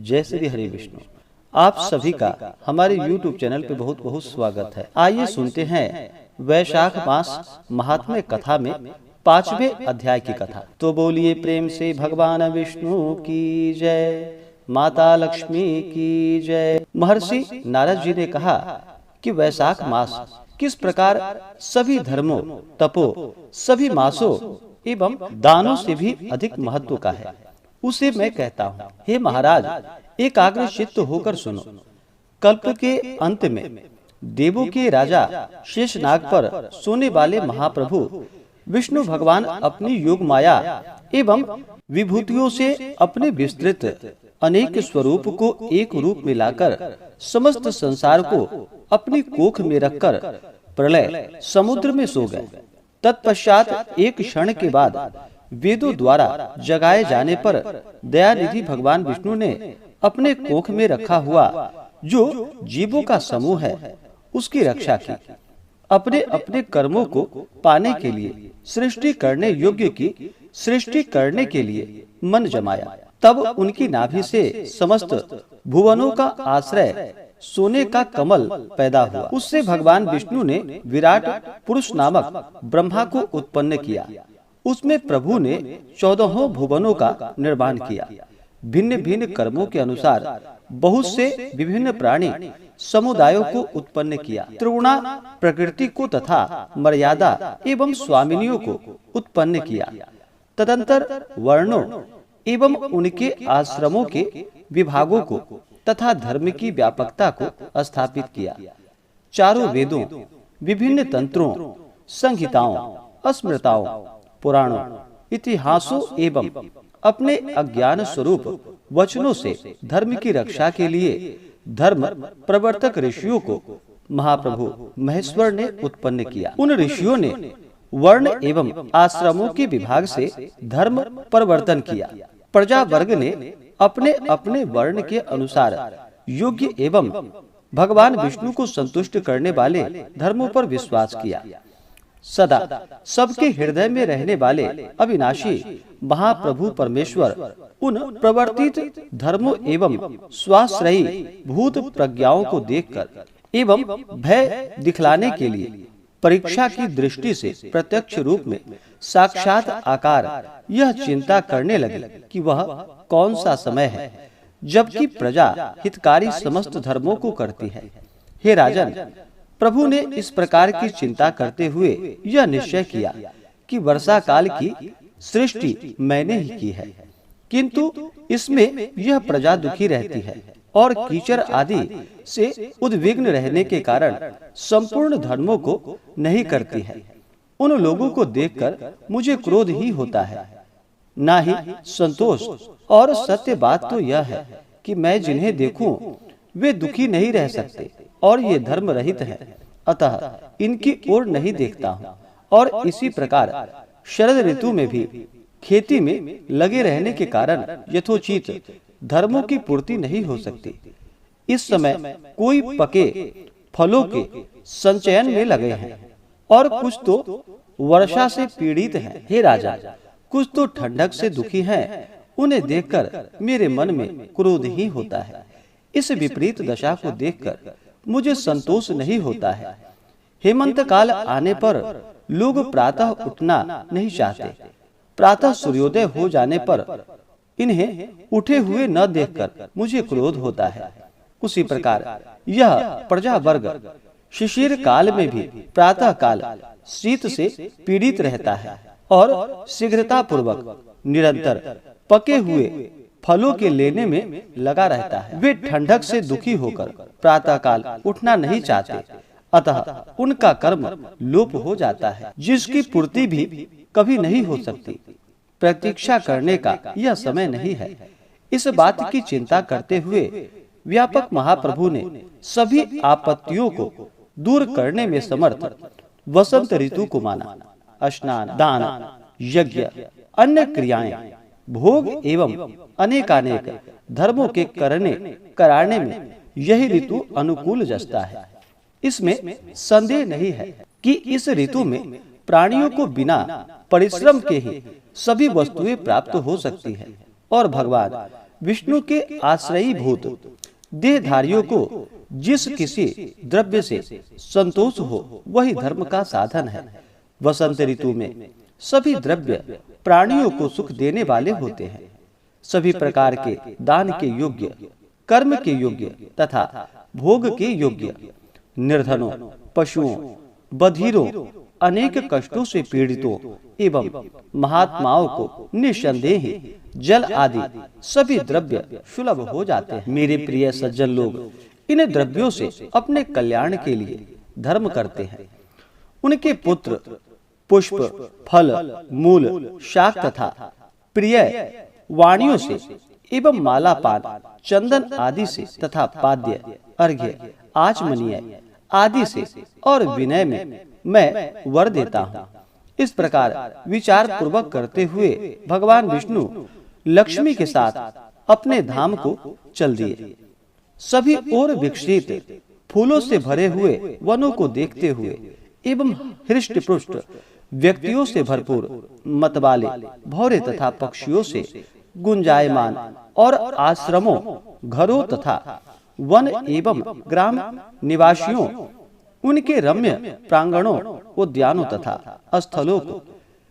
जय श्री हरि विष्णु। आप सभी का हमारे YouTube चैनल पे बहुत बहुत स्वागत है। आइए सुनते हैं वैशाख मास महात्म्य कथा में 5वें अध्याय की कथा। तो बोलिए प्रेम से भगवान विष्णु की जय, माता लक्ष्मी की जय। महर्षि नारद जी ने कहा कि वैशाख मास किस प्रकार सभी धर्मों, तपो, सभी मासों एवं दानों से भी अधिक महत्व का है, उसे मैं कहता हूँ। हे महाराज, एकाग्र चित्त होकर सुनो। कल्प के अंत में देवों के राजा शेषनाग पर सोने वाले महाप्रभु विष्णु भगवान अपनी योग माया एवं विभूतियों से अपने विस्तृत अनेक स्वरूप को एक रूप में लाकर समस्त संसार को अपनी कोख में रखकर प्रलय समुद्र में सो गए। तत्पश्चात एक क्षण के बाद वेदों द्वारा जगाए जाने पर दयानिधि भगवान विष्णु ने अपने कोख में रखा हुआ जो जीवों का समूह है उसकी रक्षा की। अपने अपने कर्मों को पाने के लिए, सृष्टि करने योग्य की सृष्टि करने के लिए मन जमाया। तब उनकी नाभि से समस्त भुवनों का आश्रय सोने का कमल पैदा हुआ। उससे भगवान विष्णु ने विराट पुरुष नामक ब्रह्मा को उत्पन्न किया। उसमें प्रभु ने 14 भुवनों का निर्माण किया। भिन्न भिन्न कर्मों के अनुसार बहुत से विभिन्न प्राणी समुदायों को उत्पन्न किया। त्रिगुणा प्रकृति को तथा मर्यादा एवं स्वामिनियों को उत्पन्न किया। तदंतर वर्णों एवं उनके आश्रमों के विभागों को तथा धर्म की व्यापकता को स्थापित किया। चारों वेदों, विभिन्न तंत्रों, संहिताओं, स्मृताओं, पुराणों, इतिहासों एवं अपने अज्ञान स्वरूप वचनों से धर्म की रक्षा के लिए धर्म प्रवर्तक ऋषियों को महाप्रभु महेश्वर ने उत्पन्न किया। उन ऋषियों ने वर्ण एवं आश्रमों के विभाग से धर्म परिवर्तन किया। प्रजा वर्ग ने अपने अपने वर्ण के अनुसार योग्य एवं भगवान विष्णु को संतुष्ट करने वाले धर्मों पर विश्वास किया। सदा सबके हृदय में रहने वाले अविनाशी महाप्रभु परमेश्वर उन प्रवर्तित धर्मों एवं स्वाश्रयी भूत प्रज्ञाओं को देखकर एवं भय दिखलाने के लिए परीक्षा की दृष्टि से प्रत्यक्ष रूप में साक्षात आकार यह चिंता करने लगे कि वह कौन सा समय है जबकि प्रजा हितकारी समस्त धर्मों को करती है। हे राजन, प्रभु ने इस प्रकार की चिंता करते हुए यह निश्चय किया कि वर्षा काल की सृष्टि मैंने ही की है, किंतु इसमें यह प्रजा दुखी रहती है और कीचड़ आदि से उद्विग्न रहने के कारण संपूर्ण धर्मों को नहीं करती है। उन लोगों को देखकर मुझे क्रोध ही होता है, ना ही संतोष। और सत्य बात तो यह है कि मैं जिन्हें देखूं वे दुखी नहीं रह सकते और ये धर्म रहित है, अतः इनकी ओर नहीं देखता हूँ। और इसी प्रकार शरद ऋतु में भी खेती में लगे रहने के कारण यथोचित धर्मों की पूर्ति नहीं हो सकती। इस समय कोई पके फलों के संचयन में लगे हैं और कुछ तो वर्षा से पीड़ित हैं। हे राजा, कुछ तो ठंडक से दुखी हैं। उन्हें देखकर मेरे मन में क्रोध ही होता है। इस विपरीत दशा को देखकर मुझे संतोष नहीं होता है। हेमंत काल आने पर लोग प्रातः उठना नहीं चाहते। प्रातः सूर्योदय हो जाने पर इन्हें उठे हुए न देखकर मुझे क्रोध होता है। उसी प्रकार यह प्रजा वर्ग शिशिर काल में भी प्रातः काल शीत से पीड़ित रहता है और शीघ्रता पूर्वक निरंतर पके हुए फलों के लेने में लगा रहता है। वे ठंडक से दुखी होकर प्रातः काल उठना नहीं चाहते, अतः उनका कर्म लोप हो जाता है, जिसकी पूर्ति भी कभी नहीं हो सकती। प्रतीक्षा करने का यह समय नहीं है। इस बात की चिंता करते हुए व्यापक महाप्रभु ने सभी आपत्तियों को दूर करने में समर्थ वसंत ऋतु को माना। स्नान, दान, यज्ञ, अन्य क्रियाएं, भोग एवं अनेकानेक धर्मों के कराने में यही ऋतु अनुकूल जचता है। इसमें संदेह नहीं है कि इस ऋतु में प्राणियों को बिना परिश्रम के ही सभी वस्तुएं प्राप्त हो सकती है और भगवान विष्णु के आश्रयीभूत देहधारियों को जिस किसी द्रव्य से संतोष हो वही धर्म का साधन है। वसंत ऋतु में सभी द्रव्य प्राणियों को सुख देने वाले होते हैं। सभी प्रकार के दान के योग्य, कर्म के योग्य तथा भोग के योग्य निर्धनों, पशुओं, बधिरों, अनेक कष्टों से पीड़ितों एवं महात्माओं को निस्संदेह जल आदि सभी द्रव्य सुलभ हो जाते हैं। मेरे प्रिय सज्जन लोग, इन द्रव्यों से अपने कल्याण के लिए धर्म करते हैं। उनके पुत्र पुष्प, फल, मूल, शाक तथा प्रिय वाणियों से एवं माला, पान, चंदन आदि से तथा पाद्य, अर्घ्य, आचमनीय आदि से और विनय में मैं वर देता हूँ। इस प्रकार विचार पूर्वक करते हुए भगवान विष्णु लक्ष्मी के साथ अपने धाम को चल दिए। सभी ओर विकसित फूलों से भरे हुए वनों को देखते हुए एवं हृष्ट पुष्ट व्यक्तियों से भरपूर मतवाले, भौरे तथा पक्षियों से गुंजायमान और आश्रमों, घरों तथा वन एवं ग्राम निवासियों, उनके रम्य प्रांगणों, उद्यानों तथा स्थलों को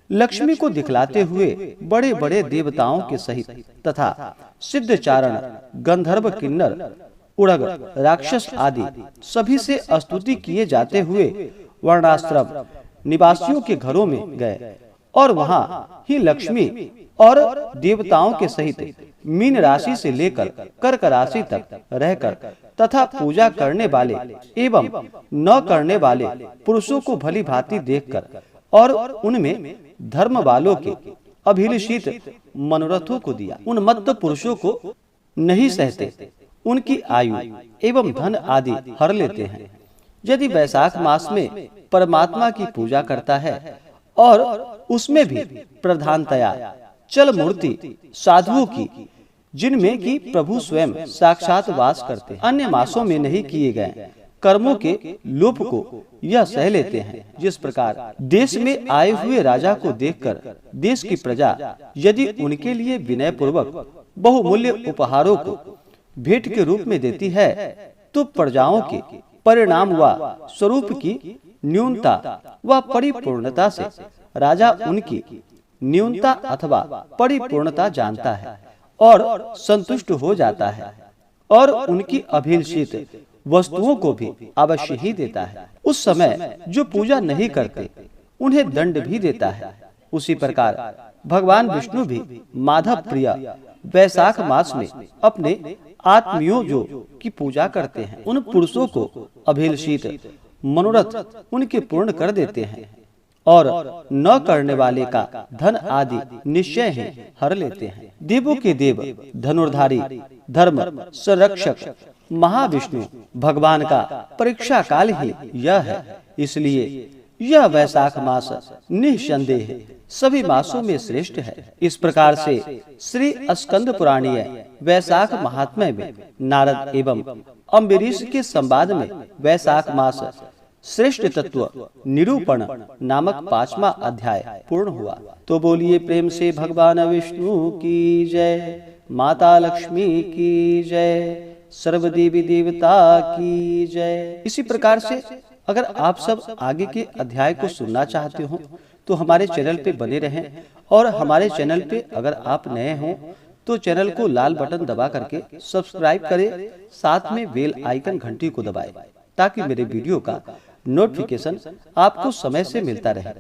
लक्ष्मी को दिखलाते हुए बड़े बड़े देवताओं के सहित तथा सिद्ध चारण, गंधर्व, किन्नर, उड़ग, राक्षस आदि सभी से स्तुति किए जाते हुए वर्णाश्रम निवासियों के घरों में गए और वहां ही लक्ष्मी और देवताओं के सहित मीन राशि से लेकर कर्क राशि तक रहकर तथा पूजा करने वाले एवं न करने वाले पुरुषों को भली भांति देखकर और उनमें धर्म वालों के अभिलषित मनोरथों को दिया। उन मत्त पुरुषों को नहीं सहते, उनकी आयु एवं धन आदि हर लेते हैं। यदि वैशाख मास में परमात्मा की पूजा करता है और उसमें भी प्रधानतया चल मूर्ति साधुओं की, जिनमें कि प्रभु स्वयं साक्षात वास करते हैं, अन्य मासों में नहीं किए गए कर्मों के लोप को यह सह लेते हैं। जिस प्रकार देश में आए हुए राजा को देखकर देश की प्रजा यदि उनके लिए विनय पूर्वक बहुमूल्य उपहारों को भेंट के रूप में देती है, तो प्रजाओं के परिणाम व स्वरूप की न्यूनता व परिपूर्णता से राजा उनकी न्यूनता अथवा परिपूर्णता जानता है और संतुष्ट हो जाता है और उनकी अभिलषित वस्तुओं को भी अवश्य ही देता है। उस समय जो पूजा नहीं करते उन्हें दंड भी देता है। उसी प्रकार भगवान विष्णु भी माधव प्रिय वैशाख मास में अपने आत्मियों जो की पूजा करते हैं, उन पुरुषों को अभिलषित मनोरथ उनके पूर्ण कर देते हैं और न करने वाले का धन आदि निश्चय ही हर लेते हैं। देवों के देव, धनुर्धारी, धर्म संरक्षक महाविष्णु भगवान का परीक्षा काल ही यह है। इसलिए यह वैशाख मास निसंदेह सभी मासों में श्रेष्ठ है। इस प्रकार से श्री स्कंद पुराणीय वैशाख महात्म्य में नारद एवं अम्बरीश के संवाद में वैशाख मास श्रेष्ठ तत्व निरूपण नामक 5वां अध्याय पूर्ण हुआ। तो बोलिए प्रेम से भगवान विष्णु की जय, माता लक्ष्मी की जय, सर्व देवी देवता की जय। इसी प्रकार से अगर आप सब आगे के अध्याय को सुनना चाहते हो तो हमारे चैनल पे बने रहें और हमारे चैनल पे अगर आप नए हो तो चैनल को लाल बटन दबा करके सब्सक्राइब करें, साथ में बेल आइकन घंटी को दबाएं ताकि मेरे वीडियो का नोटिफिकेशन आपको समय से मिलता रहे।